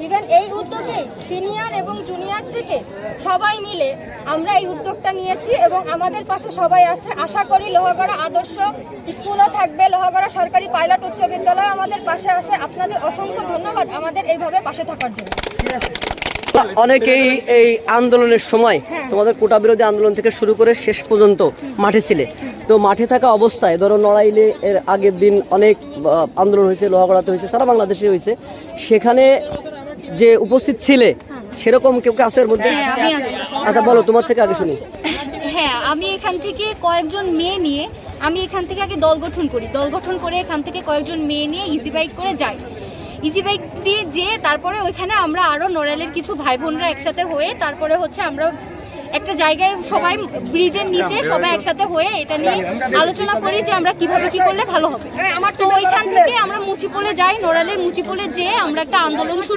Even এই উদ্যোগে senior এবং জুনিয়র থেকে সবাই মিলে আমরা এই উদ্যোগটা নিয়েছি এবং আমাদের পাশে সবাই আছে। আশা করি লোহাগড়া আদর্শ স্কুলও থাকবে, লোহাগড়া সরকারি পাইলট উচ্চ বিদ্যালয় আমাদের পাশে আছে। আপনাদের অসংখ্য ধন্যবাদ আমাদের এইভাবে পাশে থাকার জন্য। অনেকেই এই আন্দোলনের সময় তোমাদের কোটা বিরোধী আন্দোলন থেকে শুরু করে শেষ পর্যন্ত মাঠে ছিলে, তো মাঠে থাকা অবস্থায় ধরো নড়াইলে এর আগের দিন অনেক আন্দোলন হয়েছে, লোহাগড়াতে হয়েছে, সারা বাংলাদেশে হয়েছে, সেখানে যে উপস্থিত ছিলে সেরকম কেউ কে আছে এর মধ্যে? আচ্ছা বলো, তোমার থেকে আগে শুনি। হ্যাঁ, আমি এখান থেকে কয়েকজন মেয়ে নিয়ে আমি এখান থেকে আগে দল গঠন করি। দল গঠন করে এখান থেকে কয়েকজন মেয়ে নিয়ে ইজি বাইক করে যাই। ইজি বাইক দিয়ে যেয়ে তারপরে ওইখানে আমরা আরও নড়াইলের কিছু ভাই বোনরা একসাথে হয়ে তারপরে হচ্ছে আমরা একটা জায়গায় সবাই ব্রিজের নিচে সবাই একসাথে হয়ে এটা নিয়ে আলোচনা করি যে আমরা কিভাবে কি করলে ভালো হবে। তো ওইখান থেকে আমরা মুচিপোলে যাই, নড়াইলের মুচিপোলে যেয়ে আমরা একটা আন্দোলন শুরু